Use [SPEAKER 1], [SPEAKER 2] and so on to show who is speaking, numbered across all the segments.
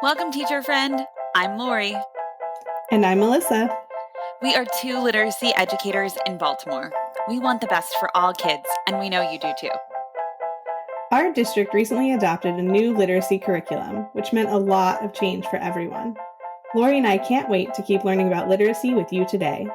[SPEAKER 1] Welcome, teacher friend. I'm Lori.
[SPEAKER 2] And I'm Melissa.
[SPEAKER 1] We are two literacy educators in Baltimore. We want the best for all kids, and we know you do too.
[SPEAKER 2] Our district recently adopted a new literacy curriculum, which meant a lot of change for everyone. Lori and I can't wait to keep learning about literacy with you today.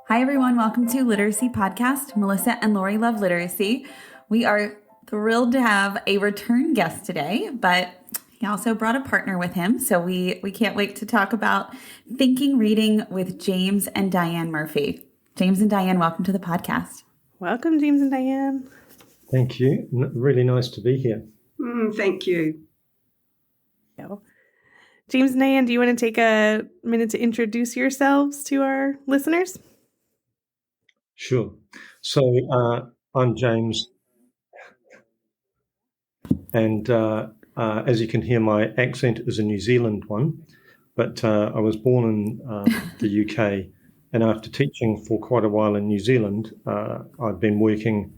[SPEAKER 1] Hi, everyone. Welcome to Literacy Podcast. Melissa and Lori love literacy. We are thrilled to have a return guest today, but he also brought a partner with him. So we can't wait to talk about thinking reading with James and Diane Murphy. James and Diane, welcome to the podcast.
[SPEAKER 2] Welcome, James and Diane.
[SPEAKER 3] Thank you. Really nice to be here.
[SPEAKER 4] Thank you.
[SPEAKER 2] James and Diane, do you want to take a minute to introduce yourselves to our listeners?
[SPEAKER 3] Sure. So I'm James, and as you can hear, my accent is a New Zealand one, but I was born in the UK, and after teaching for quite a while in New Zealand, I've been working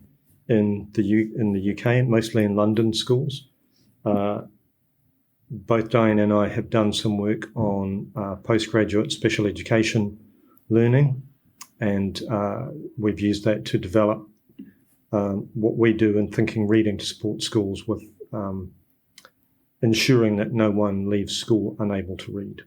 [SPEAKER 3] in the UK, mostly in London schools. Both Diane and I have done some work on postgraduate special education learning, and we've used that to develop what we do in thinking reading to support schools with ensuring that no one leaves school unable to read.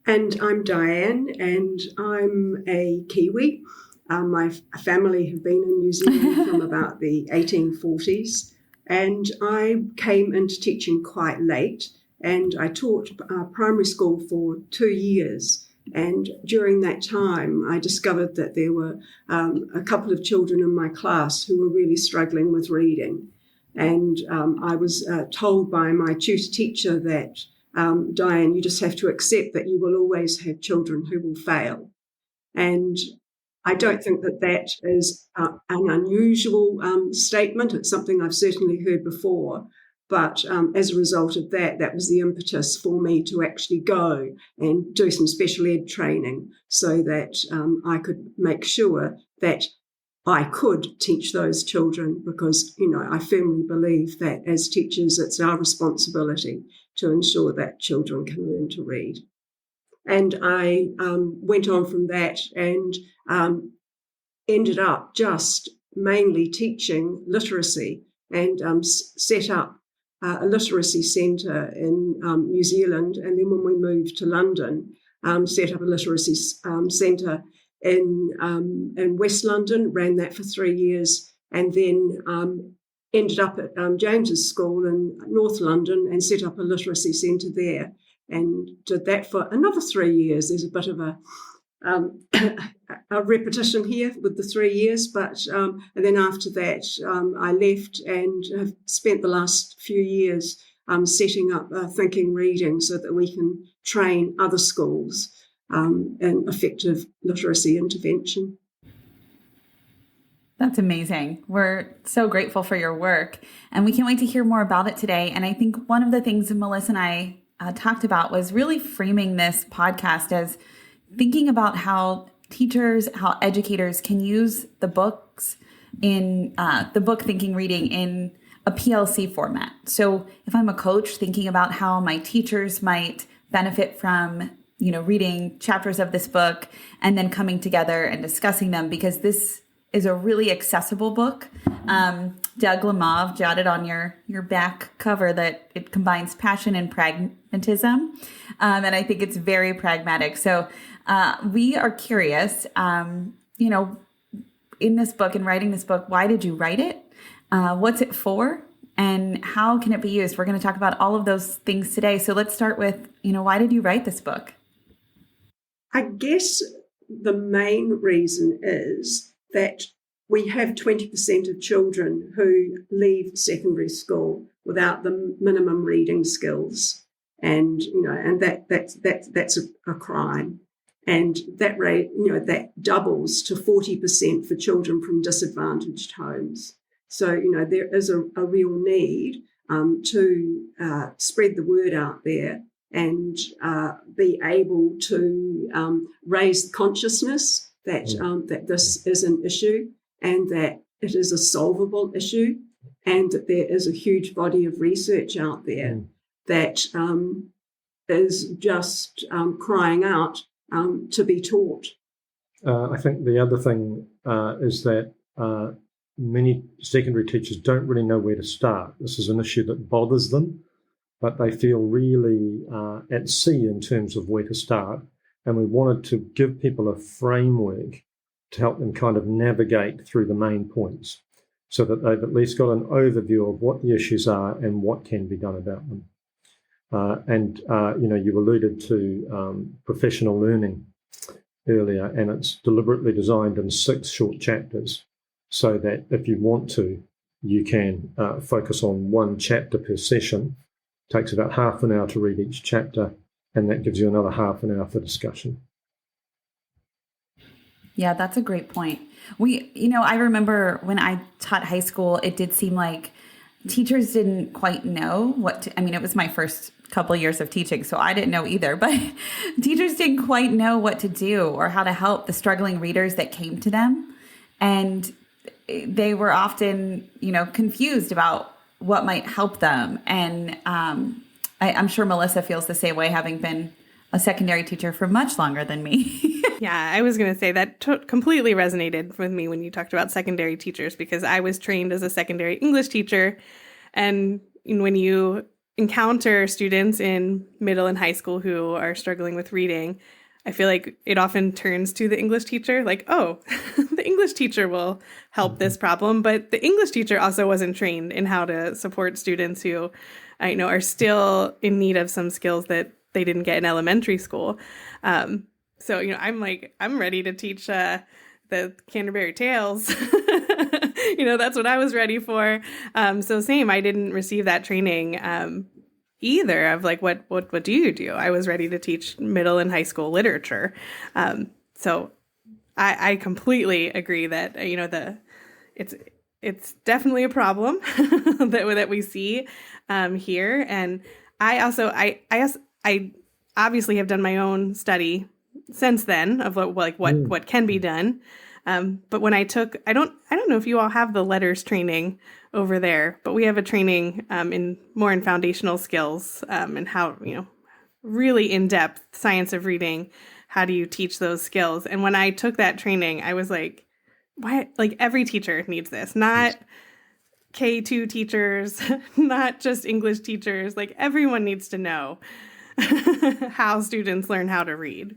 [SPEAKER 4] And I'm Diane, and I'm a Kiwi. My family have been in New Zealand from about the 1840s, and I came into teaching quite late, and I taught primary school for 2 years. And during that time, I discovered that there were a couple of children in my class who were really struggling with reading. And I was told by my tutor teacher that, Diane, you just have to accept that you will always have children who will fail. And I don't think that that is an unusual statement. It's something I've certainly heard before. But as a result of that, that was the impetus for me to actually go and do some special ed training so that I could make sure that I could teach those children, because, I firmly believe that as teachers, it's our responsibility to ensure that children can learn to read. And I went on from that and ended up just mainly teaching literacy, and set up a literacy centre in New Zealand. And then when we moved to London, set up a literacy centre in West London, ran that for 3 years, and then ended up at James's School in North London and set up a literacy centre there, and did that for another 3 years. There's a bit of a repetition here with the 3 years, but and then after that I left and have spent the last few years setting up thinking reading so that we can train other schools in effective literacy intervention.
[SPEAKER 1] That's amazing. We're so grateful for your work, and we can't wait to hear more about it today. And I think one of the things Melissa and I talked about was really framing this podcast as thinking about how teachers, how educators can use the books in the book thinking reading in a PLC format. So if I'm a coach, thinking about how my teachers might benefit from, reading chapters of this book and then coming together and discussing them, because this is a really accessible book. Doug Lemov jotted on your back cover that it combines passion and pragmatism. And I think it's very pragmatic. So we are curious, in this book and writing this book, why did you write it? What's it for? And how can it be used? We're going to talk about all of those things today. So let's start with, why did you write this book?
[SPEAKER 4] I guess the main reason is that we have 20% of children who leave secondary school without the minimum reading skills, and that's a crime. And that rate, that doubles to 40% for children from disadvantaged homes. So, there is a real need to spread the word out there and be able to raise the consciousness that this is an issue, and that it is a solvable issue, and that there is a huge body of research out there that is just crying out to be taught.
[SPEAKER 3] I think the other thing is that many secondary teachers don't really know where to start. This is an issue that bothers them, but they feel really at sea in terms of where to start. And we wanted to give people a framework to help them kind of navigate through the main points so that they've at least got an overview of what the issues are and what can be done about them. You alluded to professional learning earlier, and it's deliberately designed in 6 short chapters so that if you want to, you can focus on one chapter per session. It takes about half an hour to read each chapter, and that gives you another half an hour for discussion.
[SPEAKER 1] Yeah, that's a great point. I remember when I taught high school, it did seem like teachers didn't quite know it was my first couple years of teaching, so I didn't know either, but teachers didn't quite know what to do or how to help the struggling readers that came to them. And they were often, confused about what might help them. And I'm sure Melissa feels the same way, having been a secondary teacher for much longer than me.
[SPEAKER 2] Yeah, I was going to say that completely resonated with me when you talked about secondary teachers, because I was trained as a secondary English teacher. And when you encounter students in middle and high school who are struggling with reading, I feel like it often turns to the English teacher, like, oh, the English teacher will help this problem. But the English teacher also wasn't trained in how to support students who, are still in need of some skills that they didn't get in elementary school. So, I'm ready to teach the Canterbury Tales. That's what I was ready for. So same, I didn't receive that training either of like, what do you do? I was ready to teach middle and high school literature. So I completely agree that, it's definitely a problem that we see here. And I obviously have done my own study since then of what can be done. But when I don't know if you all have the letters training over there, but we have a training in foundational skills and how, really in-depth science of reading. How do you teach those skills? And when I took that training, I was like, why? Like, every teacher needs this, not K2 teachers, not just English teachers. Like, everyone needs to know how students learn how to read.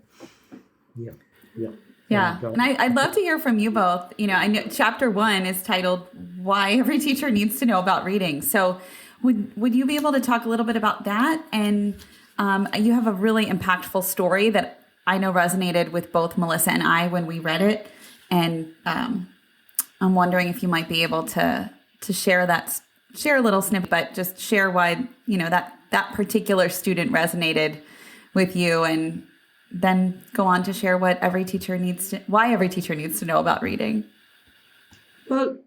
[SPEAKER 1] Yeah. And I'd love to hear from you both. I know chapter 1 is titled Why Every Teacher Needs to Know About Reading. So would you be able to talk a little bit about that? And you have a really impactful story that I know resonated with both Melissa and I when we read it. And I'm wondering if you might be able to share a little snippet, but just share why, that particular student resonated with you, and then go on to share why every teacher needs to know about reading.
[SPEAKER 4] Well,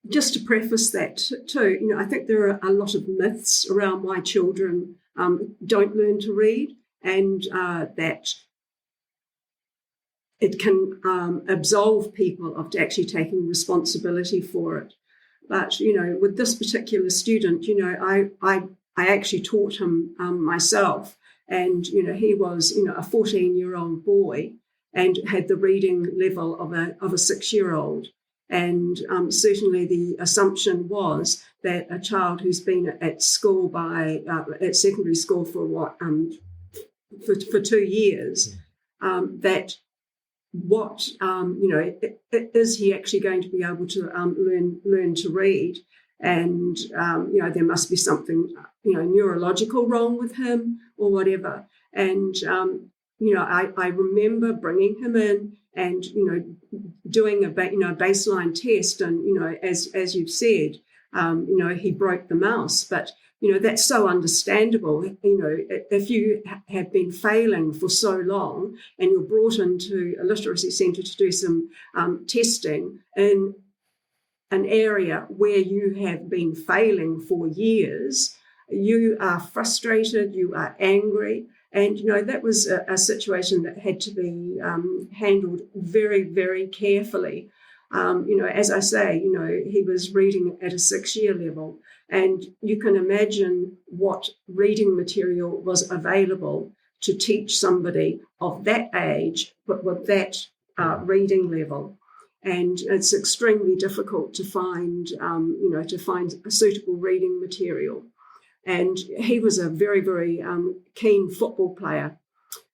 [SPEAKER 4] just to preface that too, I think there are a lot of myths around why children don't learn to read, and that it can absolve people of actually taking responsibility for it. But, with this particular student, I actually taught him myself. And, he was, a 14-year-old boy and had the reading level of a 6-year-old. And certainly the assumption was that a child who's been at school at secondary school for 2 years, that what, is he actually going to be able to learn to read? And, there must be something, neurological wrong with him or whatever. And, I remember bringing him in and, doing a baseline test. And, as you've said, he broke the mouse. But, that's so understandable. If you have been failing for so long and you're brought into a literacy centre to do some testing in an area where you have been failing for years, you are frustrated, you are angry. And, that was a situation that had to be handled very, very carefully. As I say, he was reading at a 6-year level, and you can imagine what reading material was available to teach somebody of that age, but with that reading level. And it's extremely difficult to find, a suitable reading material. And he was a very, very keen football player.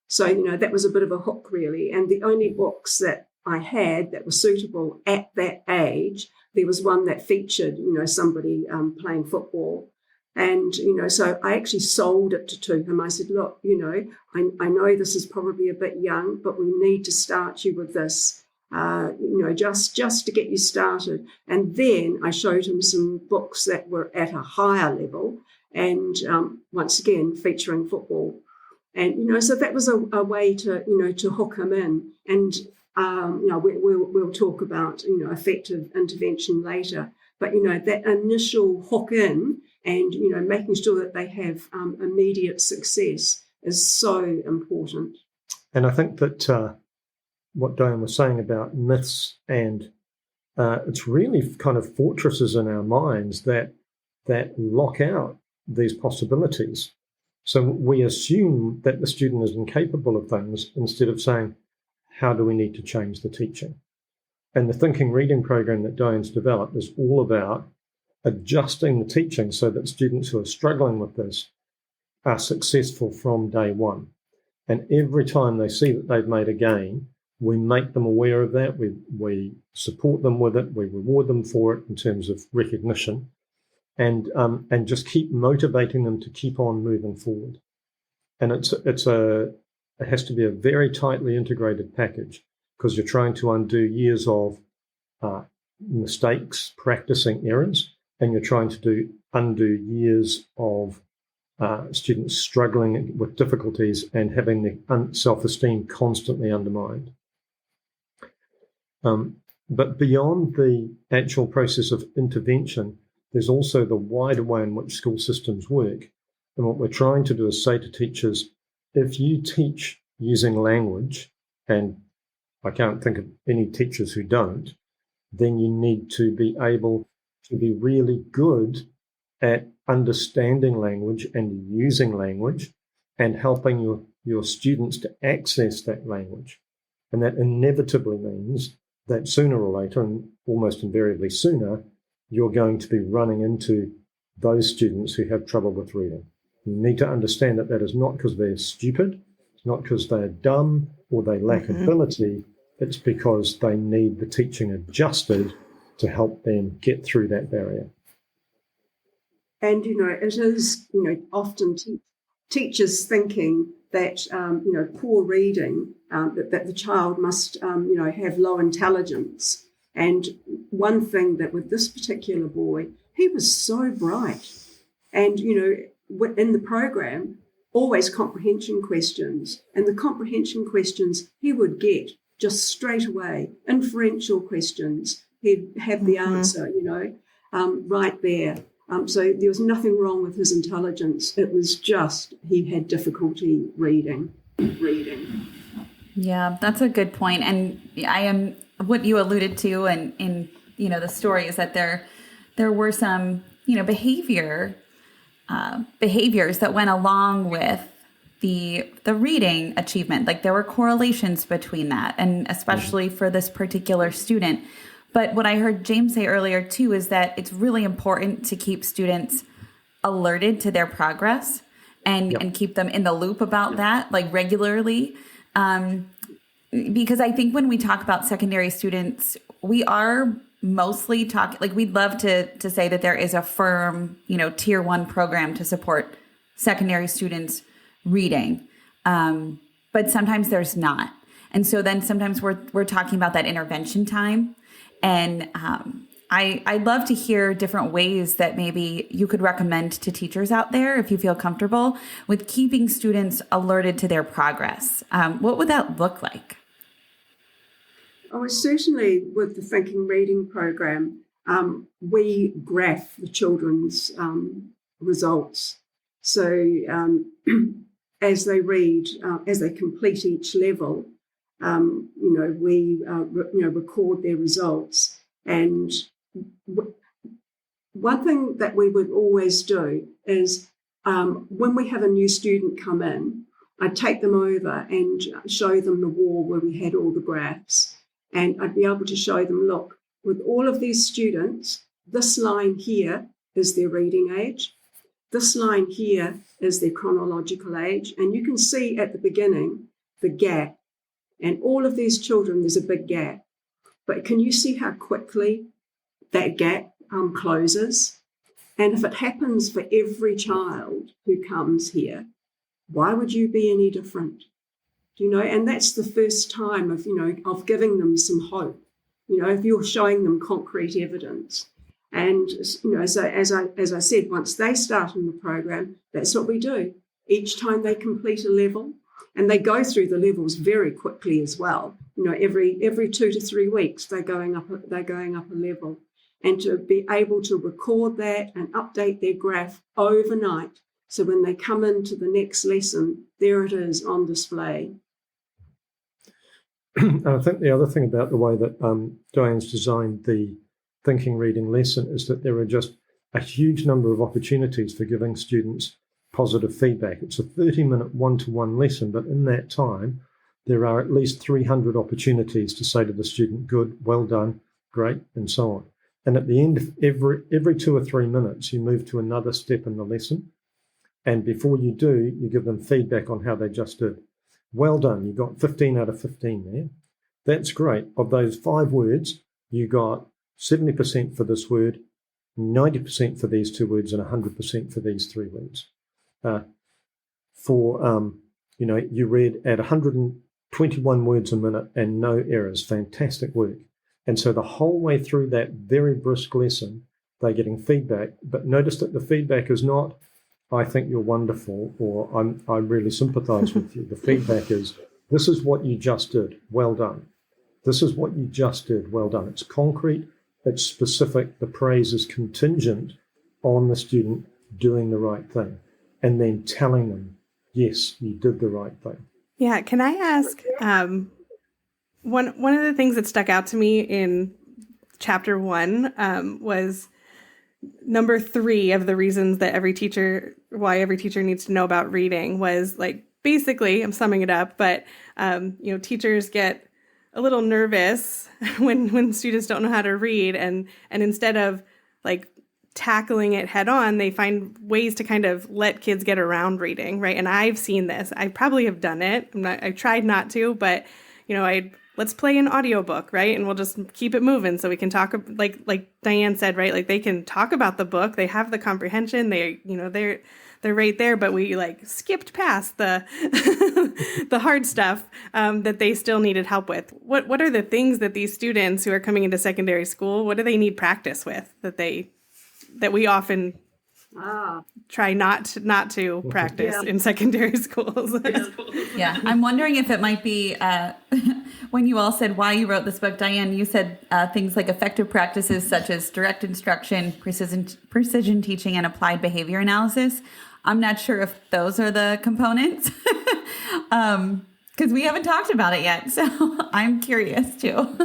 [SPEAKER 4] So, that was a bit of a hook, really. And the only books that I had that were suitable at that age, there was one that featured, somebody playing football. And, so I actually sold it to him. I said, look, I know this is probably a bit young, but we need to start you with this, just to get you started. And then I showed him some books that were at a higher level and, once again, featuring football. And, so that was a way to, to hook him in. And, we'll talk about, effective intervention later. But, that initial hook in and, making sure that they have immediate success is so important.
[SPEAKER 3] And I think that what Diane was saying about myths, and it's really kind of fortresses in our minds that lock out these possibilities. So we assume that the student is incapable of things instead of saying, how do we need to change the teaching? And the thinking reading program that Diane's developed is all about adjusting the teaching so that students who are struggling with this are successful from day one. And every time they see that they've made a gain, we make them aware of that. We support them with it. We reward them for it in terms of recognition, and just keep motivating them to keep on moving forward. And it has to be a very tightly integrated package, because you're trying to undo years of mistakes, practicing errors, and you're trying to undo years of students struggling with difficulties and having their self-esteem constantly undermined. But beyond the actual process of intervention, there's also the wider way in which school systems work. And what we're trying to do is say to teachers, if you teach using language, and I can't think of any teachers who don't, then you need to be able to be really good at understanding language and using language and helping your students to access that language. And that inevitably means that sooner or later, and almost invariably sooner, you're going to be running into those students who have trouble with reading. You need to understand that is not because they're stupid, it's not because they're dumb or they lack ability, it's because they need the teaching adjusted to help them get through that barrier.
[SPEAKER 4] And, it is, often teachers thinking that, poor reading, that the child must, have low intelligence. And one thing that with this particular boy, he was so bright. And, in the program, always comprehension questions. And the comprehension questions he would get just straight away. Inferential questions, he'd have the answer, right there. So there was nothing wrong with his intelligence. It was just he had difficulty reading.
[SPEAKER 1] Yeah, that's a good point. And I am what you alluded to in the story is that there were some behaviors that went along with the reading achievement. Like there were correlations between that, and especially for this particular student. But what I heard James say earlier too is that it's really important to keep students alerted to their progress and keep them in the loop about that, like regularly. Because I think when we talk about secondary students, we are mostly talking, like we'd love to say that there is a firm, tier 1 program to support secondary students reading. But sometimes there's not. And so then sometimes we're talking about that intervention time. And I'd love to hear different ways that maybe you could recommend to teachers out there, if you feel comfortable, with keeping students alerted to their progress. What would that look like?
[SPEAKER 4] Oh, certainly with the Thinking Reading program, we graph the children's results. So as they read, as they complete each level, We record their results. And one thing that we would always do is when we have a new student come in, I'd take them over and show them the wall where we had all the graphs. And I'd be able to show them, look, with all of these students, this line here is their reading age. This line here is their chronological age. And you can see at the beginning the gap. And all of these children, there's a big gap. But can you see how quickly that gap closes? And if it happens for every child who comes here, why would you be any different? And that's the first time of giving them some hope. If you're showing them concrete evidence. And, so as I said, once they start in the program, that's what we do. Each time they complete a level, and they go through the levels very quickly as well. Every 2 to 3 weeks, they're going up a level. And to be able to record that and update their graph overnight. So when they come into the next lesson, there it is on display.
[SPEAKER 3] I think the other thing about the way that Diane's designed the thinking reading lesson is that there are just a huge number of opportunities for giving students positive feedback. It's a 30-minute one-to-one lesson, but in that time, there are at least 300 opportunities to say to the student, good, well done, great, and so on. And at the end of every 2 or 3 minutes, you move to another step in the lesson. And before you do, you give them feedback on how they just did. Well done, you got 15 out of 15 there. That's great. Of those 5 words, you got 70% for this word, 90% for these 2 words, and 100% for these 3 words. You read at 121 words a minute and no errors. Fantastic work. And so the whole way through that very brisk lesson, they're getting feedback. But notice that the feedback is not, I think you're wonderful, or I really sympathize with you. The feedback is, this is what you just did. Well done. This is what you just did. Well done. It's concrete. It's specific. The praise is contingent on the student doing the right thing and then telling them, yes, you did the right thing.
[SPEAKER 2] Yeah. Can I ask, one of the things that stuck out to me in chapter 1 was number 3 of the reasons that why every teacher needs to know about reading was basically, I'm summing it up, but, teachers get a little nervous when students don't know how to read, and instead of tackling it head on, they find ways to kind of let kids get around reading, right? And I've seen this. I probably have done it. I tried not to, but let's play an audiobook, right? And we'll just keep it moving so we can talk, like Diane said, right? They can talk about the book. They have the comprehension. They're right there, but we skipped past the the hard stuff that they still needed help with. What are the things that these students who are coming into secondary school, what do they need practice with that we often try not to practice in secondary schools?
[SPEAKER 1] Yeah, I'm wondering if it might be when you all said why you wrote this book, Diane, you said things like effective practices such as direct instruction, precision teaching, and applied behavior analysis. I'm not sure if those are the components because we haven't talked about it yet. So I'm curious too.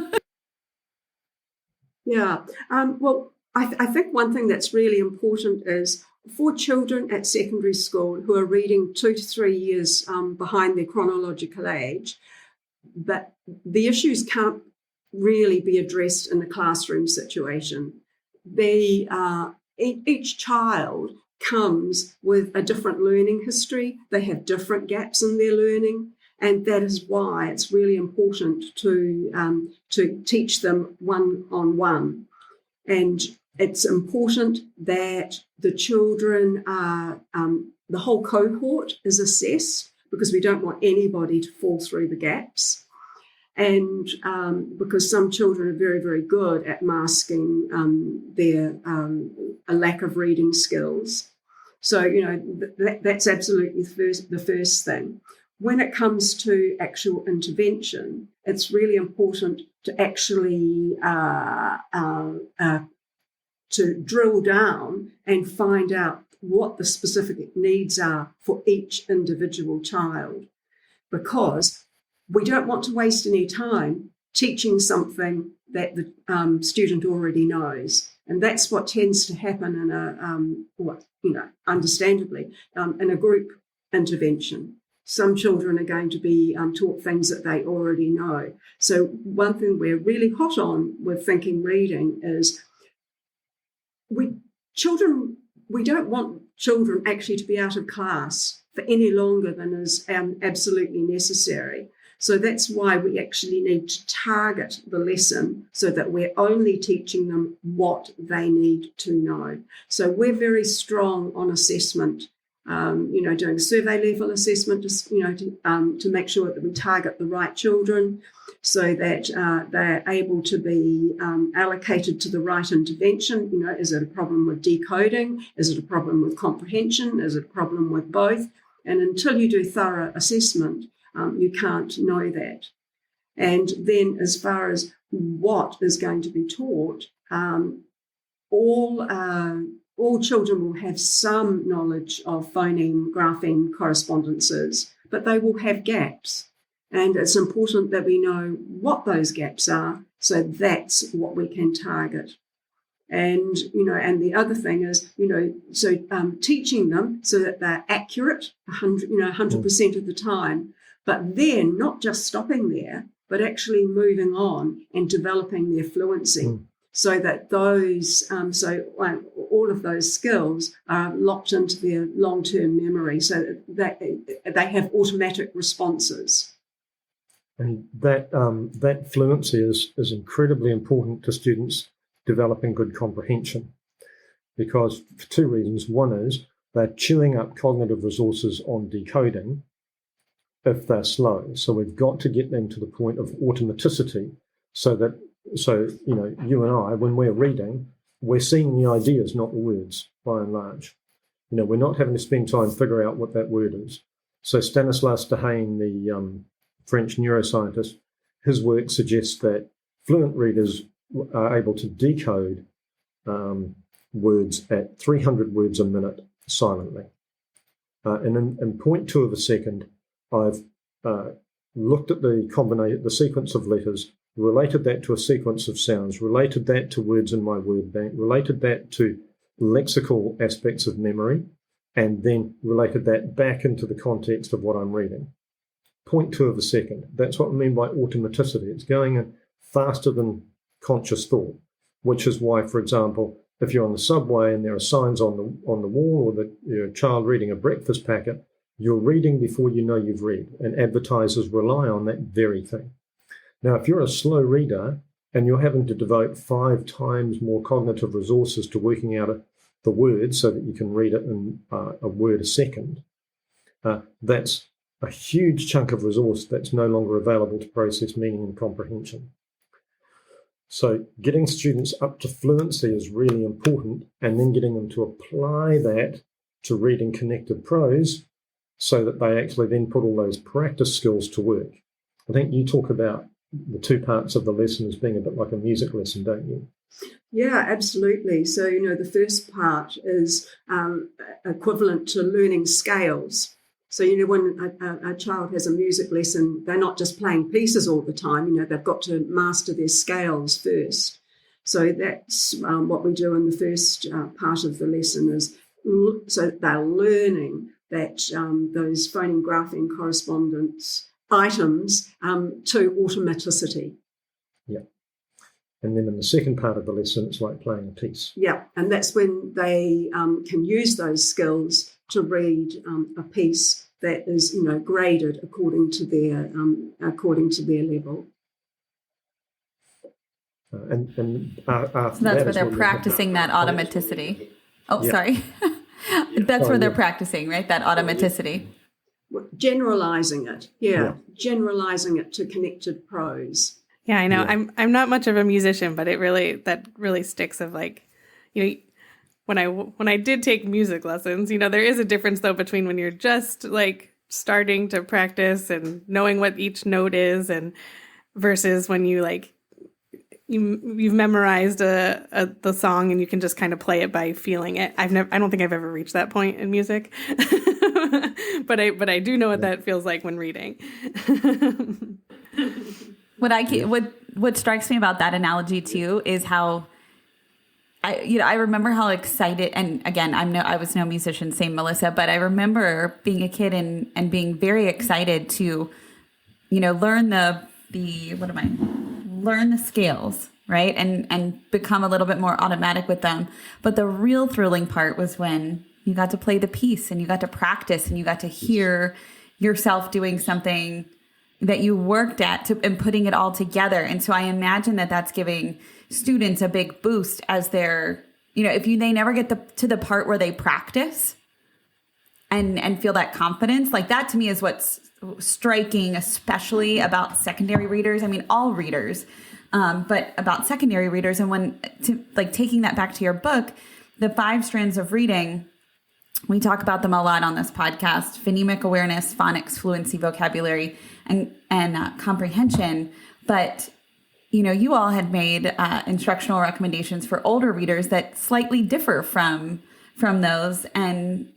[SPEAKER 4] Yeah. Well, I think one thing that's really important is for children at secondary school who are reading 2 to 3 years behind their chronological age, that the issues can't really be addressed in the classroom situation. Each child comes with a different learning history. They have different gaps in their learning, and that is why it's really important to teach them one-on-one. And it's important that the children the whole cohort is assessed, because we don't want anybody to fall through the gaps. And because some children are very, very good at masking their a lack of reading skills. So, that's absolutely the first thing. When it comes to actual intervention, it's really important to actually to drill down and find out what the specific needs are for each individual child, because we don't want to waste any time teaching something that the student already knows. And that's what tends to happen in understandably, in a group intervention. Some children are going to be taught things that they already know. So one thing we're really hot on with Thinking Reading is we don't want children actually to be out of class for any longer than is absolutely necessary. So that's why we actually need to target the lesson so that we're only teaching them what they need to know. So we're very strong on assessment, doing survey level assessment, to make sure that we target the right children so that they're able to be allocated to the right intervention. Is it a problem with decoding? Is it a problem with comprehension? Is it a problem with both? And until you do thorough assessment, you can't know that. And then as far as what is going to be taught, all children will have some knowledge of phoneme, grapheme correspondences, but they will have gaps. And it's important that we know what those gaps are, so that's what we can target. And, and the other thing is, teaching them so that they're accurate 100% of the time, but then not just stopping there, but actually moving on and developing their fluency so that those, all of those skills are locked into their long-term memory so that they have automatic responses.
[SPEAKER 3] And that fluency is incredibly important to students developing good comprehension, because for two reasons. One is they're chewing up cognitive resources on decoding if they're slow. So we've got to get them to the point of automaticity so you and I, when we're reading, we're seeing the ideas, not the words, by and large. We're not having to spend time figuring out what that word is. So Stanislas Dehaene, the French neuroscientist, his work suggests that fluent readers are able to decode words at 300 words a minute silently. And in 0.2 of a second, I've looked at the sequence of letters, related that to a sequence of sounds, related that to words in my word bank, related that to lexical aspects of memory, and then related that back into the context of what I'm reading. 0.2 of a second. That's what I mean by automaticity. It's going faster than conscious thought, which is why, for example, if you're on the subway and there are signs on the wall, or you're a child reading a breakfast packet, you're reading before you know you've read, and advertisers rely on that very thing. Now, if you're a slow reader and you're having to devote 5 times more cognitive resources to working out the word so that you can read it in a word a second, that's a huge chunk of resource that's no longer available to process meaning and comprehension. So getting students up to fluency is really important, and then getting them to apply that to reading connected prose so that they actually then put all those practice skills to work. I think you talk about the 2 parts of the lesson as being a bit like a music lesson, don't you?
[SPEAKER 4] Yeah, absolutely. So, the first part is equivalent to learning scales. So, when a child has a music lesson, they're not just playing pieces all the time. They've got to master their scales first. So that's what we do in the first part of the lesson is, so they're learning that those phoneme, grapheme correspondence items to automaticity.
[SPEAKER 3] Yeah. And then in the second part of the lesson, it's like playing a piece.
[SPEAKER 4] Yeah, and that's when they can use those skills to read a piece that is, graded according to their level.
[SPEAKER 1] So that's where they're practicing that automaticity. Oh, yeah. Sorry. That's where they're practicing, right? That automaticity.
[SPEAKER 4] Generalizing it, generalizing it to connected prose.
[SPEAKER 2] Yeah, I know. Yeah. I'm not much of a musician, but that really sticks. Of like, when I did take music lessons, there is a difference though between when you're just like starting to practice and knowing what each note is, and versus when you like you've memorized the song and you can just kind of play it by feeling it. I don't think I've ever reached that point in music. but I do know what that feels like when reading.
[SPEAKER 1] What strikes me about that analogy too is how I remember how excited, and again, I was no musician, same Melissa, but I remember being a kid and being very excited to, learn learn the scales, right? And become a little bit more automatic with them. But the real thrilling part was when you got to play the piece and you got to practice and you got to hear yourself doing something that you worked at and putting it all together. And so I imagine that that's giving students a big boost as they're, if they never get to the part where they practice and feel that confidence, like that to me is what's striking, especially about secondary readers. I mean, all readers, but about secondary readers. And taking that back to your book, the 5 strands of reading, we talk about them a lot on this podcast: phonemic awareness, phonics, fluency, vocabulary, and comprehension. But, you all had made instructional recommendations for older readers that slightly differ from those, and,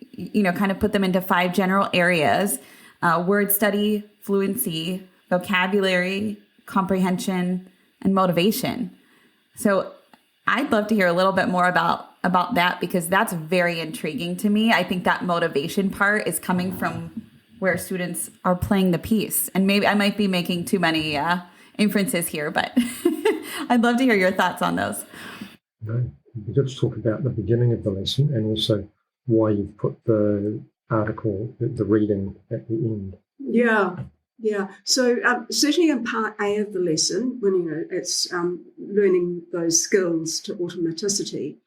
[SPEAKER 1] kind of put them into 5 general areas: word study, fluency, vocabulary, comprehension, and motivation. So I'd love to hear a little bit more about that, because that's very intriguing to me. I think that motivation part is coming from where students are playing the piece. And maybe I might be making too many inferences here, but I'd love to hear your thoughts on those.
[SPEAKER 3] No, let's talk about the beginning of the lesson and also why you've put the article, the reading at the end.
[SPEAKER 4] Yeah. So certainly in part A of the lesson, when it's learning those skills to automaticity,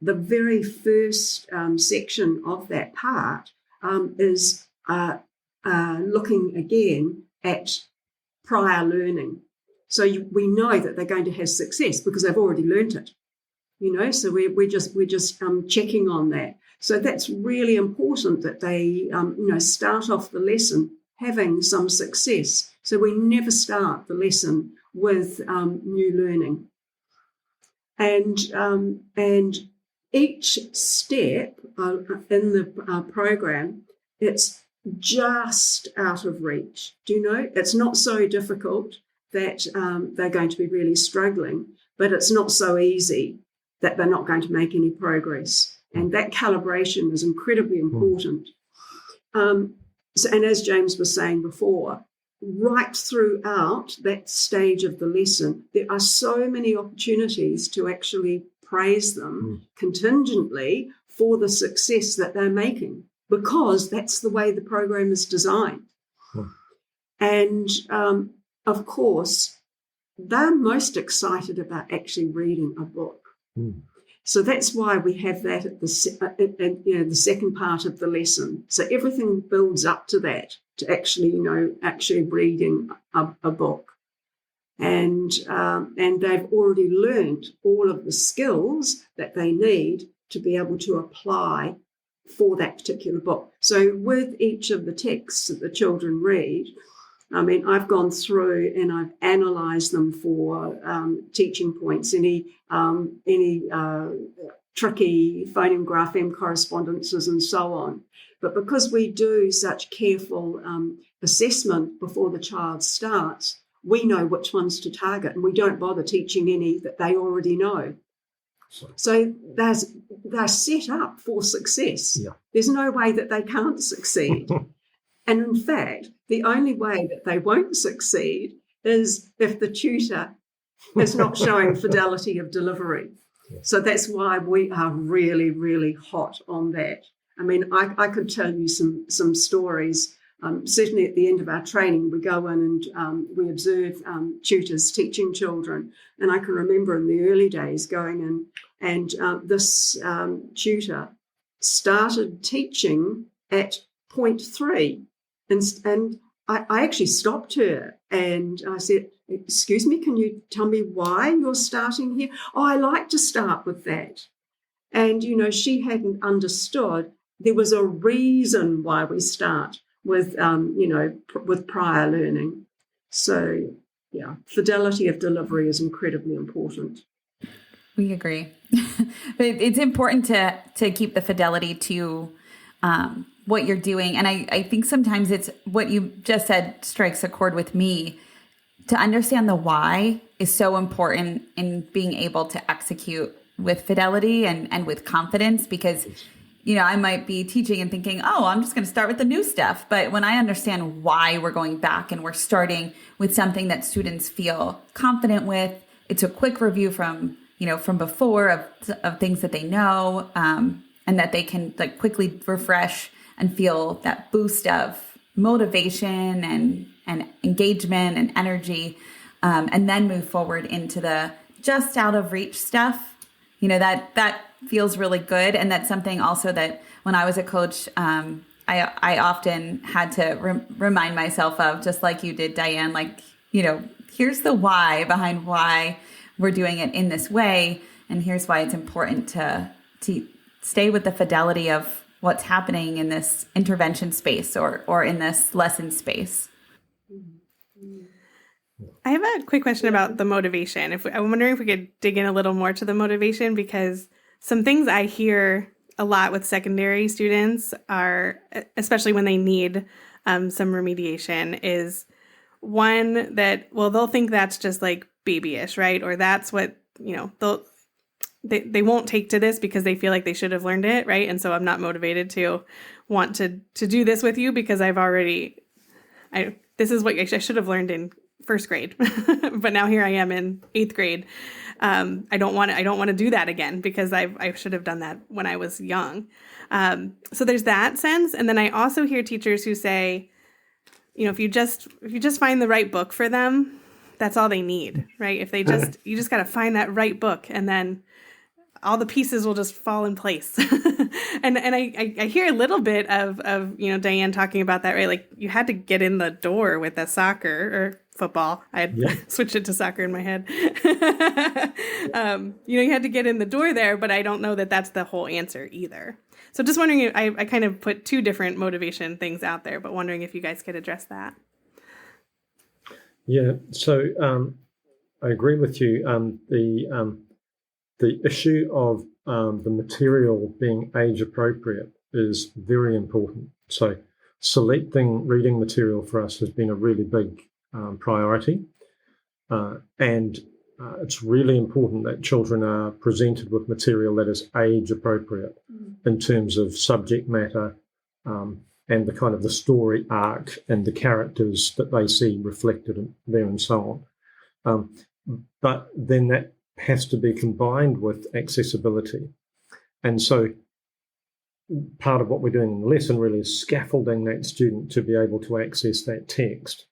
[SPEAKER 4] the very first section of that part is looking again at prior learning. So we know that they're going to have success because they've already learnt it. So we're just checking on that. So that's really important that they start off the lesson having some success. So we never start the lesson with new learning. And each step in the program, it's just out of reach. Do you know? It's not so difficult that they're going to be really struggling, but it's not so easy that they're not going to make any progress. And that calibration is incredibly important. And as James was saying before, right throughout that stage of the lesson, there are so many opportunities to actually praise them contingently for the success that they're making, because that's the way the program is designed. And, of course, they're most excited about actually reading a book. So that's why we have that at the second part of the lesson. So everything builds up to that, to actually reading a book, and they've already learned all of the skills that they need to be able to apply for that particular book. So with each of the texts that the children read, I mean, I've gone through and I've analysed them for teaching points, any tricky phoneme grapheme correspondences and so on. But because we do such careful assessment before the child starts, we know which ones to target, and we don't bother teaching any that they already know. So they're set up for success. Yeah. There's no way that they can't succeed. And in fact, the only way that they won't succeed is if the tutor is not showing fidelity of delivery. So that's why we are really, really hot on that. I mean, I could tell you some stories. Certainly at the end of our training, we go in and we observe tutors teaching children. And I can remember in the early days going in, and this tutor started teaching at point 3. And I actually stopped her and I said, "Excuse me, can you tell me why you're starting here?" "Oh, I like to start with that." And, she hadn't understood there was a reason why we start with, with prior learning. So, yeah, fidelity of delivery is incredibly important.
[SPEAKER 1] We agree. But it's important to keep the fidelity to what you're doing. And I think sometimes it's what you just said strikes a chord with me. To understand the why is so important in being able to execute with fidelity and with confidence, because, you know, I might be teaching and thinking, oh, I'm just going to start with the new stuff. But when I understand why we're going back and we're starting with something that students feel confident with, it's a quick review from, you know, from before of things that they know, and that they can like quickly refresh and feel that boost of motivation and engagement and energy, and then move forward into the just out of reach stuff. You know, that feels really good. And that's something also that when I was a coach, I often had to remind myself of, just like you did, Diane, like, you know, here's the why behind why we're doing it in this way. And here's why it's important to stay with the fidelity of what's happening in this intervention space or in this lesson space.
[SPEAKER 2] I have a quick question about the motivation. I'm wondering if we could dig in a little more to the motivation, because some things I hear a lot with secondary students are, especially when they need some remediation, is one that, well, they'll think that's just like babyish, right? Or that's what, you know, they won't take to this because they feel like they should have learned it, right? And so I'm not motivated to want to do this with you because this is what I should have learned in first grade, but now here I am in 8th grade. I don't want to do that again because I should have done that when I was young. So there's that sense. And then I also hear teachers who say, you know, if you just find the right book for them, that's all they need, right? If you just got to find that right book, and then all the pieces will just fall in place. and I hear a little bit of, you know, Diane talking about that, right? Like you had to get in the door with the soccer or football. I had switched it to soccer in my head. You know, you had to get in the door there, but I don't know that that's the whole answer either. So just wondering if I kind of put two different motivation things out there, but wondering if you guys could address that.
[SPEAKER 3] Yeah, so I agree with you. The issue of the material being age appropriate is very important. So selecting reading material for us has been a really big priority. And it's really important that children are presented with material that is age appropriate in terms of subject matter and the kind of the story arc and the characters that they see reflected in there and so on. But then that has to be combined with accessibility. And so part of what we're doing in the lesson really is scaffolding that student to be able to access that text,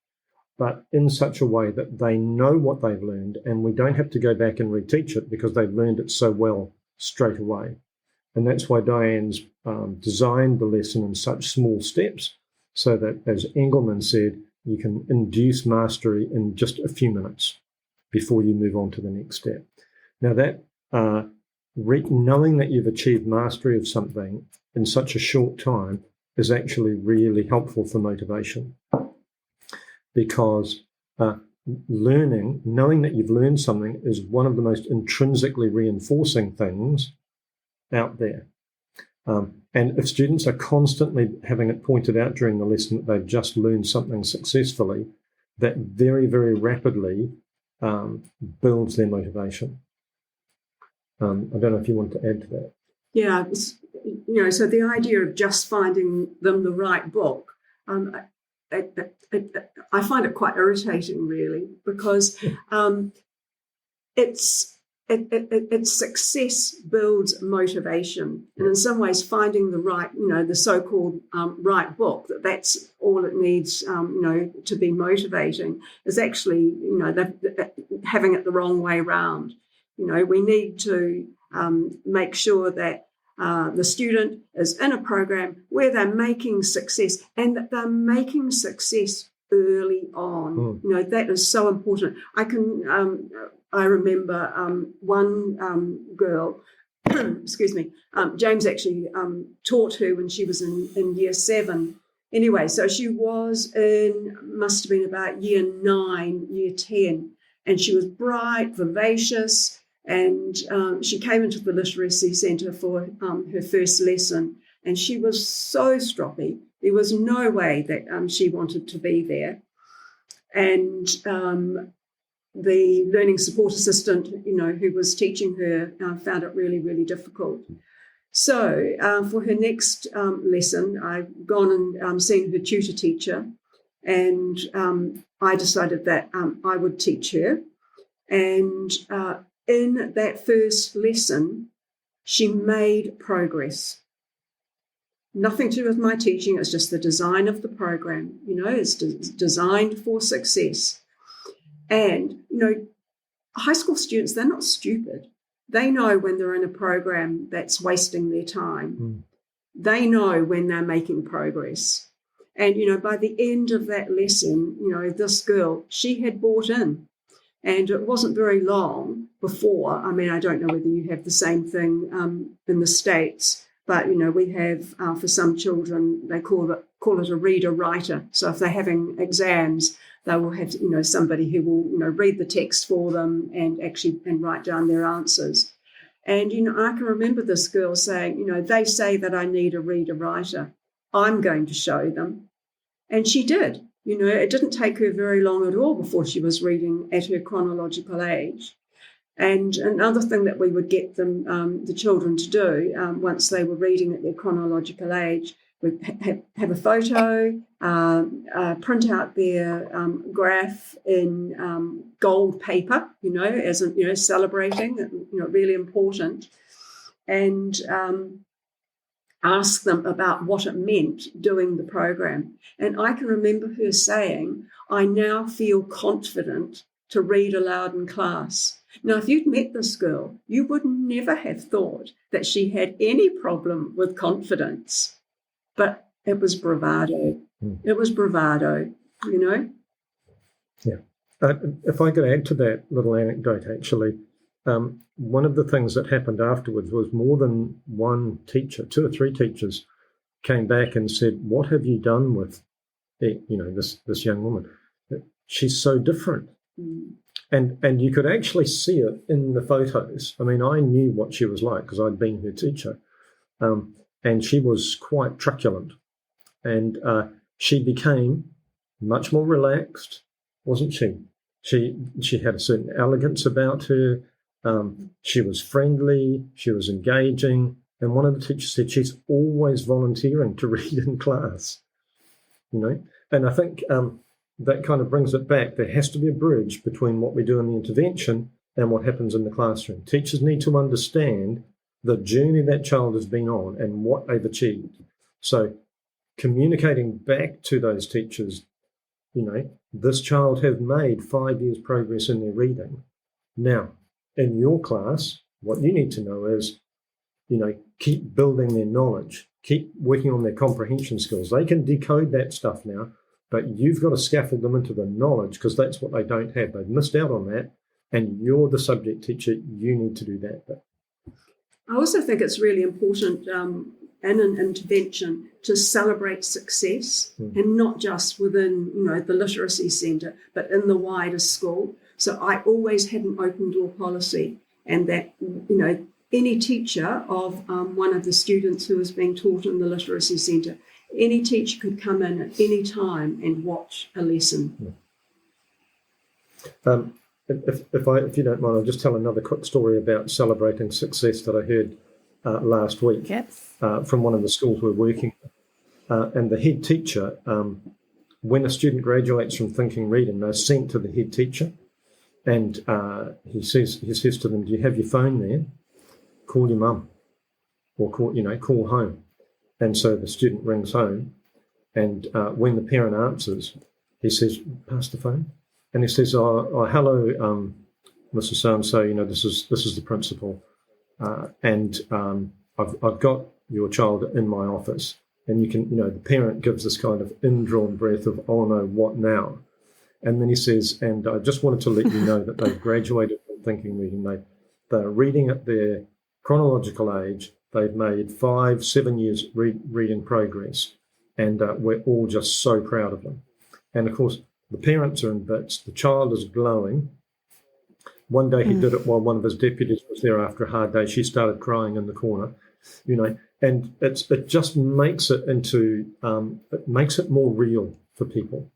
[SPEAKER 3] but in such a way that they know what they've learned and we don't have to go back and reteach it because they've learned it so well straight away. And that's why Diane's designed the lesson in such small steps so that, as Engelman said, you can induce mastery in just a few minutes before you move on to the next step. Now that knowing that you've achieved mastery of something in such a short time is actually really helpful for motivation, because knowing that you've learned something is one of the most intrinsically reinforcing things out there. And if students are constantly having it pointed out during the lesson that they've just learned something successfully, that very, very rapidly builds their motivation. I don't know if you want to add to that.
[SPEAKER 4] Yeah, you know, so the idea of just finding them the right book, I find it quite irritating, really, because it's success builds motivation, and in some ways, finding the right, you know, the so-called right book, that's all it needs, you know, to be motivating, is actually, you know, having it the wrong way round. You know, we need to make sure that the student is in a program where they're making success, and that they're making success early on. You know, that is so important. I remember one girl, excuse me, James actually taught her when she was in year 7. Anyway, so she was must have been about year 9, year 10, and she was bright, vivacious, and she came into the literacy centre for her first lesson. and she was so stroppy. There was no way that she wanted to be there. And the learning support assistant, who was teaching her, found it really, really difficult. So for her next lesson, I've gone and seen her tutor teacher, and I decided that I would teach her. And in that first lesson, she made progress. Nothing to do with my teaching, it's just the design of the program. It's designed for success. And, high school students, they're not stupid. They know when they're in a program that's wasting their time. They know when they're making progress. And, by the end of that lesson, this girl, she had bought in. And it wasn't very long before, I don't know whether you have the same thing in the States, but, we have, for some children, they call it a reader-writer. So if they're having exams, they will have, somebody who will, read the text for them and write down their answers. And, I can remember this girl saying, they say that I need a reader-writer. I'm going to show them. And she did. It didn't take her very long at all before she was reading at her chronological age. And another thing that we would get them, the children to do once they were reading at their chronological age, we'd have a photo, print out their graph in gold paper, as in, celebrating, really important, and ask them about what it meant doing the program. And I can remember her saying, I now feel confident to read aloud in class. Now, if you'd met this girl, you would never have thought that she had any problem with confidence. But it was bravado. It was bravado,
[SPEAKER 3] Yeah. If I could add to that little anecdote, actually, one of the things that happened afterwards was more than one teacher, 2 or 3 teachers, came back and said, what have you done with, this young woman? She's so different. And you could actually see it in the photos. I knew what she was like because I'd been her teacher. And she was quite truculent. And she became much more relaxed, wasn't she? She had a certain elegance about her. She was friendly. She was engaging. And one of the teachers said she's always volunteering to read in class. And I think that kind of brings it back. There has to be a bridge between what we do in the intervention and what happens in the classroom. Teachers need to understand the journey that child has been on and what they've achieved. So communicating back to those teachers, this child has made 5 years progress in their reading. Now, in your class, what you need to know is, keep building their knowledge, keep working on their comprehension skills. They can decode that stuff now, but you've got to scaffold them into the knowledge because that's what they don't have. They've missed out on that, and you're the subject teacher. You need to do that bit.
[SPEAKER 4] I also think it's really important in an intervention to celebrate success and not just within, the literacy centre, but in the wider school. So I always had an open door policy, and that, any teacher of one of the students who was being taught in the literacy centre, any teacher could come in at any time and watch a lesson.
[SPEAKER 3] If you don't mind, I'll just tell another quick story about celebrating success that I heard last week from one of the schools we're working with. And the head teacher, when a student graduates from Thinking Reading, they're sent to the head teacher, and he says to them, "Do you have your phone there? Call your mum, or call home." And so the student rings home, and when the parent answers, he says, "Pass the phone." And he says, "Oh, hello, Mrs. So-and-so, this is the principal, and I've got your child in my office." And you can, the parent gives this kind of indrawn breath of, "Oh no, what now?" And then he says, "And I just wanted to let you know that they've graduated from Thinking Reading. They're reading at their chronological age. They've made 5-7 years reading progress, and we're all just so proud of them." And of course, the parents are in bits. The child is glowing. One day he did it while one of his deputies was there after a hard day. She started crying in the corner. And it just makes it into it makes it more real for people,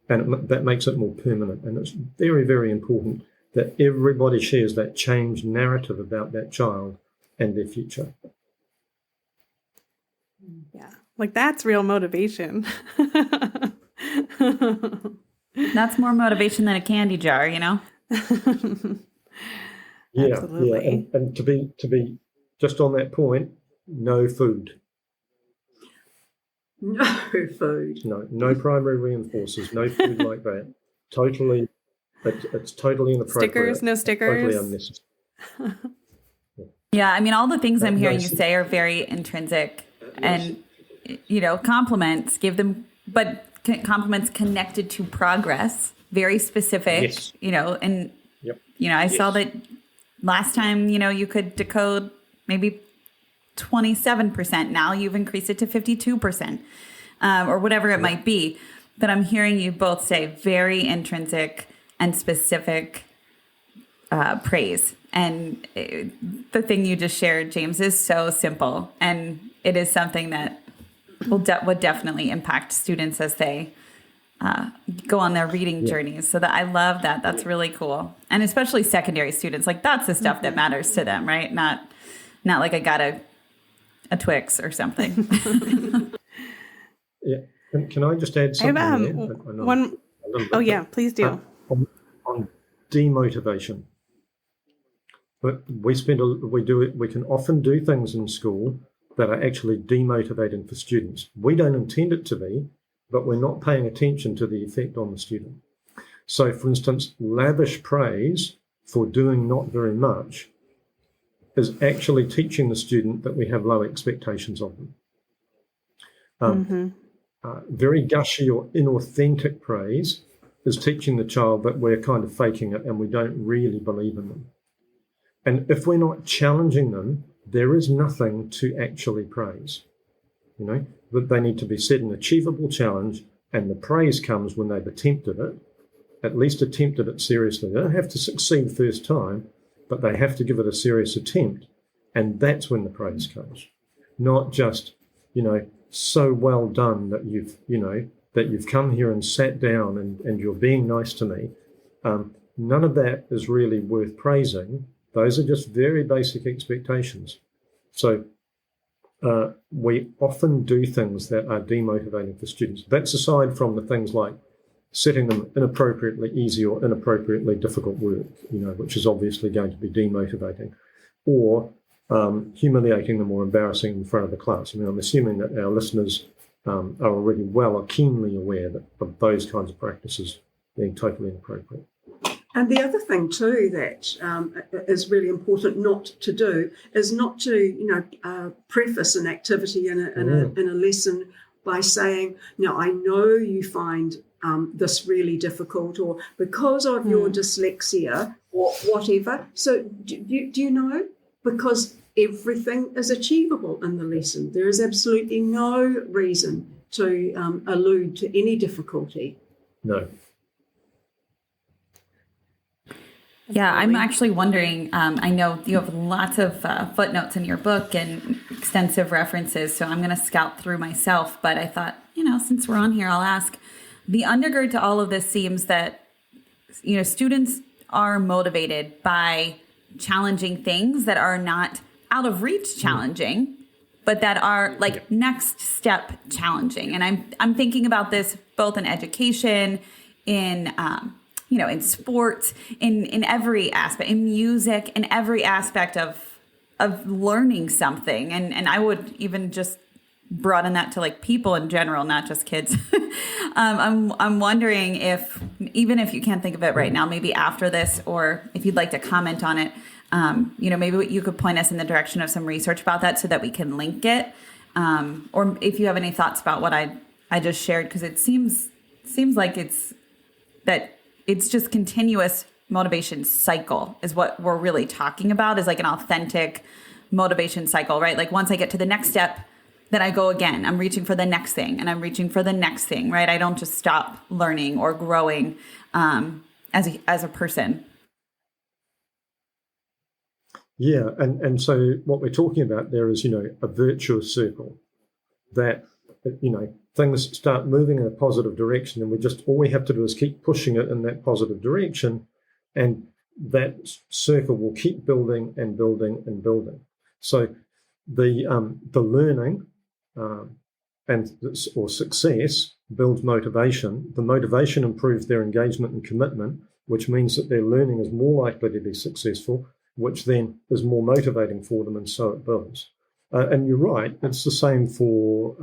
[SPEAKER 3] and that makes it more permanent. And it's very, very important that everybody shares that changed narrative about that child and their future.
[SPEAKER 2] Yeah, like that's real motivation.
[SPEAKER 1] That's more motivation than a candy jar,
[SPEAKER 3] Yeah,
[SPEAKER 2] Absolutely.
[SPEAKER 3] and to be just on that point, no food,
[SPEAKER 4] No food.
[SPEAKER 3] no primary reinforcers, no food like that. Totally, it's totally inappropriate.
[SPEAKER 2] Stickers, no stickers.
[SPEAKER 3] Totally unnecessary.
[SPEAKER 1] Yeah, I mean, all the things I'm hearing
[SPEAKER 3] No,
[SPEAKER 1] you say are very intrinsic, and compliments, give them, but compliments connected to progress, very specific.
[SPEAKER 3] Yes.
[SPEAKER 1] And
[SPEAKER 3] Yep.
[SPEAKER 1] I saw that last time. You could decode maybe 27%. Now you've increased it to 52%, or whatever it might be. But I'm hearing you both say very intrinsic and specific praise. And the thing you just shared, James, is so simple. And it is something that would definitely impact students as they go on their reading journeys. So that I love that. That's really cool. And especially secondary students, like that's the stuff that matters to them, right? Not like I got a Twix or something.
[SPEAKER 3] Yeah. Can I just add
[SPEAKER 2] I
[SPEAKER 3] something
[SPEAKER 2] have
[SPEAKER 3] there?
[SPEAKER 2] one. Oh yeah, please do.
[SPEAKER 3] On demotivation. But we can often do things in school that are actually demotivating for students. We don't intend it to be, but we're not paying attention to the effect on the student. So, for instance, lavish praise for doing not very much is actually teaching the student that we have low expectations of them. Very gushy or inauthentic praise is teaching the child that we're kind of faking it and we don't really believe in them. And if we're not challenging them, there is nothing to actually praise. That they need to be set an achievable challenge, and the praise comes when they've attempted it, at least attempted it seriously. They don't have to succeed first time, but they have to give it a serious attempt, and that's when the praise comes. Not just, so well done that you've come here and sat down and you're being nice to me. None of that is really worth praising. Those are just very basic expectations. So we often do things that are demotivating for students. That's aside from the things like setting them inappropriately easy or inappropriately difficult work, which is obviously going to be demotivating, or humiliating them or embarrassing them in front of the class. I'm assuming that our listeners are already keenly aware of those kinds of practices being totally inappropriate.
[SPEAKER 4] And the other thing too that is really important not to do is not to preface an activity in a lesson by saying, I know you find this really difficult, or because of your dyslexia or whatever. So do you know? Because everything is achievable in the lesson. There is absolutely no reason to allude to any difficulty.
[SPEAKER 3] No.
[SPEAKER 1] Yeah, I'm actually wondering, I know you have lots of footnotes in your book and extensive references, so I'm going to scout through myself, but I thought, since we're on here, I'll ask. The undergird to all of this seems that, students are motivated by challenging things that are not out of reach challenging, but that are like next step challenging. And I'm thinking about this both in education, in in sports, in every aspect, in music, in every aspect of learning something. And I would even just broaden that to like people in general, not just kids. I'm wondering if, even if you can't think of it right now, maybe after this, or if you'd like to comment on it, maybe you could point us in the direction of some research about that so that we can link it. Or if you have any thoughts about what I just shared, because it seems like it's just continuous motivation cycle is what we're really talking about, is like an authentic motivation cycle, right? Like once I get to the next step, then I go again. I'm reaching for the next thing and I'm reaching for the next thing, right? I don't just stop learning or growing as a person.
[SPEAKER 3] Yeah, and so what we're talking about there is, a virtuous circle that, things start moving in a positive direction, and all we have to do is keep pushing it in that positive direction, and that circle will keep building and building and building. So the learning or success builds motivation. The motivation improves their engagement and commitment, which means that their learning is more likely to be successful, which then is more motivating for them, and so it builds. And you're right, it's the same for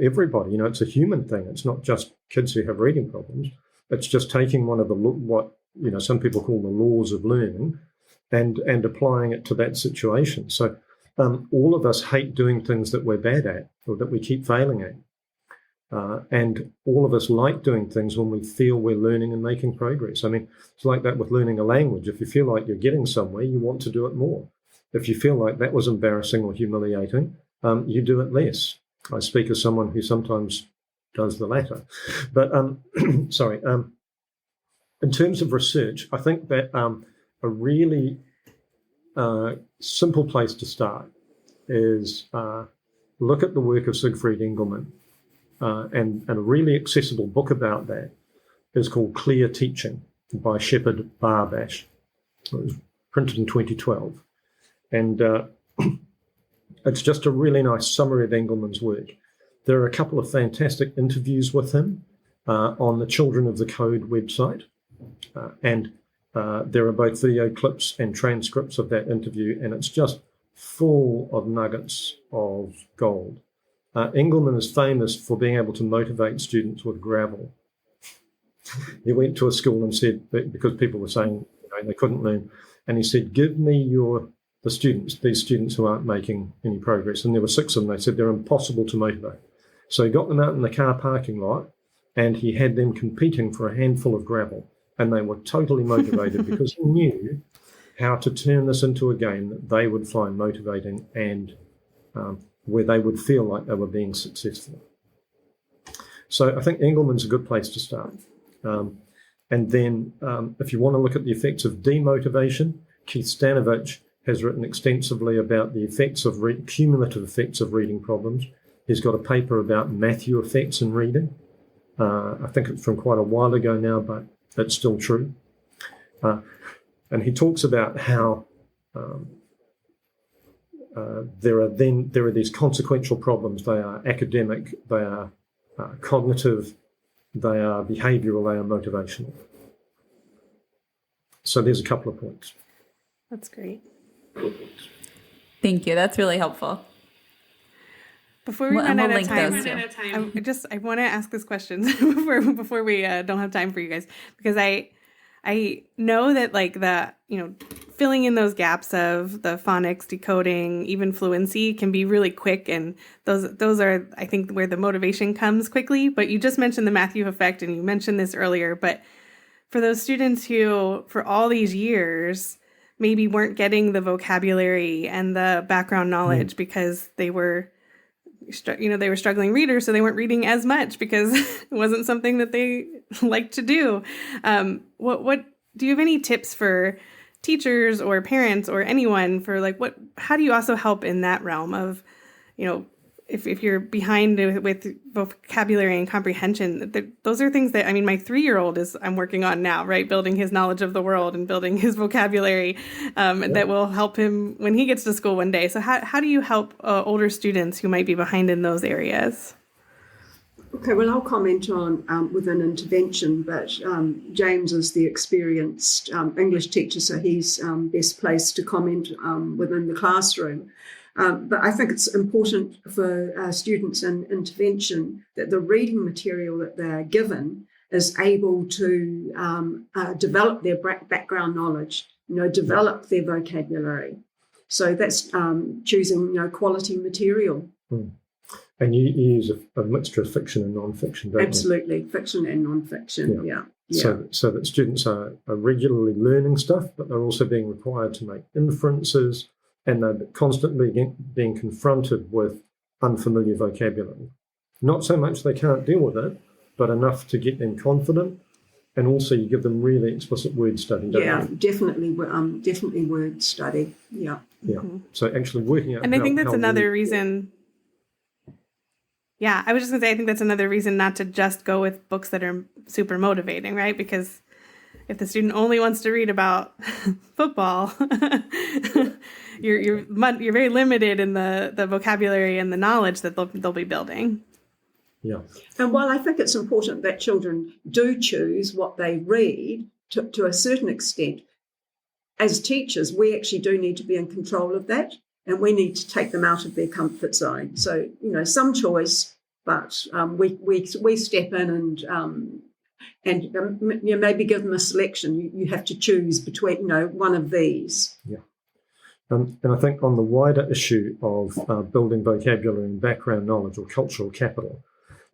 [SPEAKER 3] everybody. It's a human thing. It's not just kids who have reading problems. It's just taking one of what some people call the laws of learning and applying it to that situation. So all of us hate doing things that we're bad at or that we keep failing at. And all of us like doing things when we feel we're learning and making progress. I mean, it's like that with learning a language. If you feel like you're getting somewhere, you want to do it more. If you feel like that was embarrassing or humiliating, you do it less. I speak as someone who sometimes does the latter. But, sorry, in terms of research, I think that a really simple place to start is look at the work of Siegfried Engelmann. And a really accessible book about that is called Clear Teaching by Shepard Barbash. It was printed in 2012. And it's just a really nice summary of Engelmann's work. There are a couple of fantastic interviews with him on the Children of the Code website. And there are both video clips and transcripts of that interview, and it's just full of nuggets of gold. Engelmann is famous for being able to motivate students with gravel. He went to a school and said, because people were saying they couldn't learn, and he said, give me these students who aren't making any progress. And there were 6 of them. They said they're impossible to motivate. So he got them out in the car parking lot, and he had them competing for a handful of gravel. And they were totally motivated because he knew how to turn this into a game that they would find motivating and where they would feel like they were being successful. So I think Engelmann's a good place to start. And then if you want to look at the effects of demotivation, Keith Stanovich has written extensively about the effects of cumulative effects of reading problems. He's got a paper about Matthew effects in reading. I think it's from quite a while ago now, but it's still true. And he talks about how there are these consequential problems. They are academic, they are cognitive, they are behavioural, they are motivational. So there's a couple of points.
[SPEAKER 2] That's great.
[SPEAKER 1] Thank you. That's really helpful.
[SPEAKER 2] Before we run out of time, I want to ask this question before we don't have time for you guys, because I know that filling in those gaps of the phonics, decoding, even fluency can be really quick, and those are, I think, where the motivation comes quickly. But you just mentioned the Matthew effect, and you mentioned this earlier, but for those students who, for all these years, maybe weren't getting the vocabulary and the background knowledge because they were struggling readers, so they weren't reading as much because it wasn't something that they liked to do. What do you have any tips for teachers or parents or anyone for how do you also help in that realm of, if you're behind with vocabulary and comprehension? Those are things that, my 3-year-old I'm working on now, right? Building his knowledge of the world and building his vocabulary that will help him when he gets to school one day. So how do you help older students who might be behind in those areas?
[SPEAKER 4] Okay, well, I'll comment on with an intervention, but James is the experienced English teacher, so he's best placed to comment within the classroom. But I think it's important for students in intervention that the reading material that they're given is able to develop their background knowledge, develop their vocabulary. So that's choosing, quality material.
[SPEAKER 3] And you use a mixture of fiction and non-fiction, don't you?
[SPEAKER 4] Absolutely, fiction and non-fiction, yeah.
[SPEAKER 3] So that students are regularly learning stuff, but they're also being required to make inferences, and they're constantly being confronted with unfamiliar vocabulary. Not so much they can't deal with it, but enough to get them confident And also you give them really explicit word study, don't
[SPEAKER 4] Yeah,
[SPEAKER 3] you?
[SPEAKER 4] definitely word study. Yeah.
[SPEAKER 3] Yeah. So actually working out.
[SPEAKER 2] And I think that's
[SPEAKER 3] how
[SPEAKER 2] another
[SPEAKER 3] word-
[SPEAKER 2] reason. Yeah, I was just going to say, I think that's another reason not to just go with books that are super motivating, right? Because if the student only wants to read about football, you're very limited in the vocabulary and the knowledge that they'll be building.
[SPEAKER 3] Yeah.
[SPEAKER 4] And while I think it's important that children do choose what they read to a certain extent, as teachers, we actually do need to be in control of that, and we need to take them out of their comfort zone. So, some choice, but we step in and maybe give them a selection. You have to choose between, one of these.
[SPEAKER 3] Yeah. And I think on the wider issue of building vocabulary and background knowledge or cultural capital,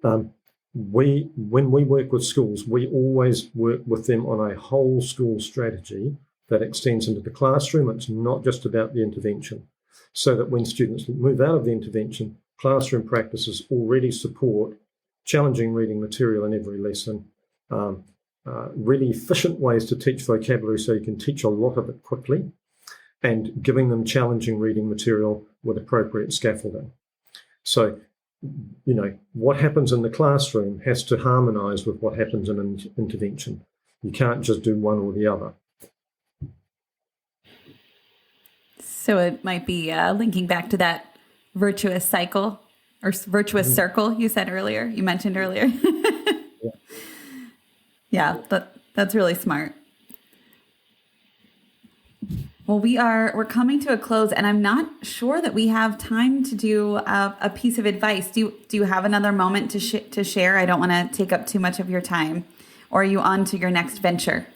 [SPEAKER 3] when we work with schools, we always work with them on a whole school strategy that extends into the classroom. It's not just about the intervention. So that when students move out of the intervention, classroom practices already support challenging reading material in every lesson, really efficient ways to teach vocabulary so you can teach a lot of it quickly, and giving them challenging reading material with appropriate scaffolding. So, what happens in the classroom has to harmonise with what happens in an intervention. You can't just do one or the other.
[SPEAKER 1] So it might be linking back to that virtuous cycle or virtuous circle you mentioned earlier. Yeah, that's really smart. Well, we're coming to a close, and I'm not sure that we have time to do a piece of advice. Do you have another moment to share? I don't want to take up too much of your time. Or are you on to your next venture?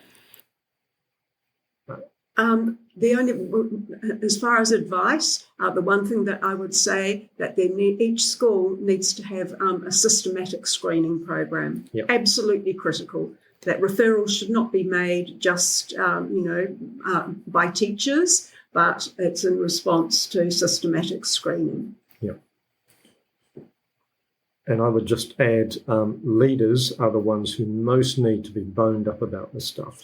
[SPEAKER 4] As far as advice, the one thing that I would say that each school needs to have a systematic screening program.
[SPEAKER 3] Yep.
[SPEAKER 4] Absolutely critical. That referrals should not be made just, by teachers, but it's in response to systematic screening.
[SPEAKER 3] Yeah. And I would just add, leaders are the ones who most need to be boned up about this stuff.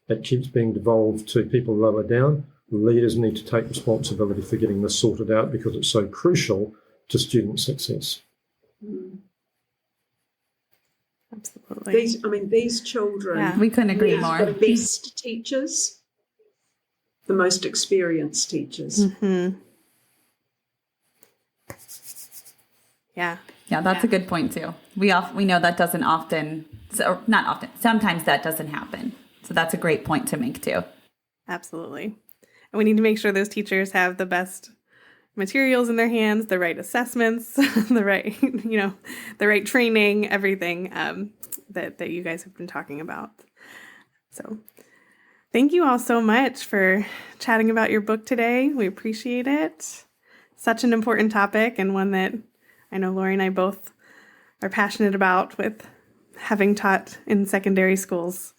[SPEAKER 3] It keeps being devolved to people lower down. Leaders need to take responsibility for getting this sorted out because it's so crucial to student success.
[SPEAKER 4] Mm.
[SPEAKER 2] Absolutely.
[SPEAKER 4] These children.
[SPEAKER 2] Yeah.
[SPEAKER 1] We couldn't agree
[SPEAKER 4] need
[SPEAKER 1] more.
[SPEAKER 4] The best teachers, the most experienced teachers.
[SPEAKER 2] Mm-hmm. Yeah.
[SPEAKER 1] Yeah, that's a good point too. We know that doesn't often, so not often, sometimes that doesn't happen. So that's a great point to make too.
[SPEAKER 2] Absolutely. And we need to make sure those teachers have the best materials in their hands, the right assessments, the right training, everything that you guys have been talking about. So thank you all so much for chatting about your book today. We appreciate it. Such an important topic, and one that I know Lori and I both are passionate about, with having taught in secondary schools.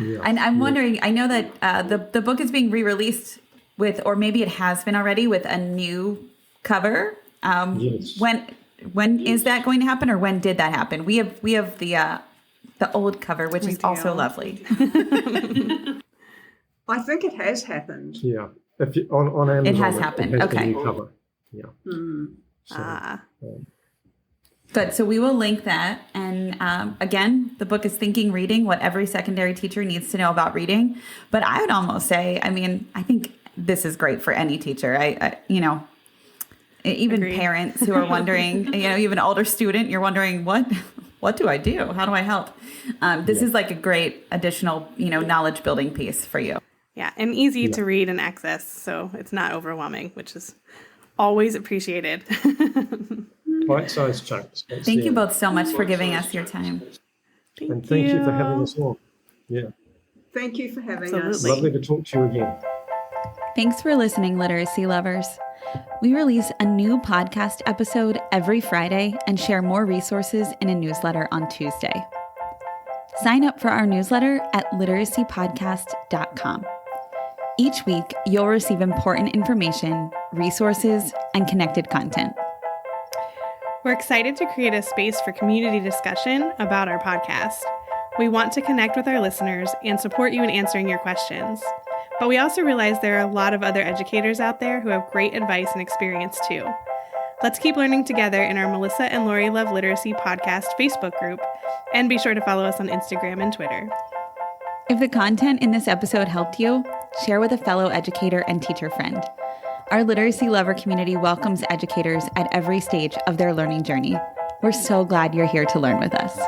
[SPEAKER 3] Yeah.
[SPEAKER 1] And I'm wondering, I know that the book is being re-released with, or maybe it has been already, with a new cover.
[SPEAKER 3] Yes.
[SPEAKER 1] When is that going to happen, or when did that happen? We have the old cover, which is also lovely.
[SPEAKER 4] I think it has happened.
[SPEAKER 3] Yeah. If you, on Amazon,
[SPEAKER 1] It has happened.
[SPEAKER 3] It has
[SPEAKER 1] Okay.
[SPEAKER 3] the new cover. Yeah.
[SPEAKER 4] Mm.
[SPEAKER 3] So,
[SPEAKER 1] Good. So we will link that. And again, the book is Thinking Reading, What Every Secondary Teacher Needs to Know About Reading. But I would almost say, I think this is great for any teacher. Even
[SPEAKER 2] Agreed.
[SPEAKER 1] parents who are wondering, you have an older student, you're wondering, what do I do? How do I help? This is like a great additional, knowledge building piece for you.
[SPEAKER 2] Yeah, and easy to read and access, so it's not overwhelming, which is always appreciated.
[SPEAKER 3] bite-sized chunks. That's
[SPEAKER 1] Thank
[SPEAKER 3] the
[SPEAKER 1] you
[SPEAKER 3] aim.
[SPEAKER 1] both so much for giving us your time.
[SPEAKER 3] And thank you for having us on. Yeah.
[SPEAKER 4] Thank you for having us.
[SPEAKER 2] Absolutely.
[SPEAKER 3] Lovely to talk to you again.
[SPEAKER 1] Thanks for listening, literacy lovers. We release a new podcast episode every Friday and share more resources in a newsletter on Tuesday. Sign up for our newsletter at literacypodcast.com. Each week, you'll receive important information, resources, and connected content.
[SPEAKER 2] We're excited to create a space for community discussion about our podcast. We want to connect with our listeners and support you in answering your questions. But we also realize there are a lot of other educators out there who have great advice and experience too. Let's keep learning together in our Melissa and Lori Love Literacy podcast Facebook group, and be sure to follow us on Instagram and Twitter.
[SPEAKER 1] If the content in this episode helped you, share with a fellow educator and teacher friend. Our Literacy Lover community welcomes educators at every stage of their learning journey. We're so glad you're here to learn with us.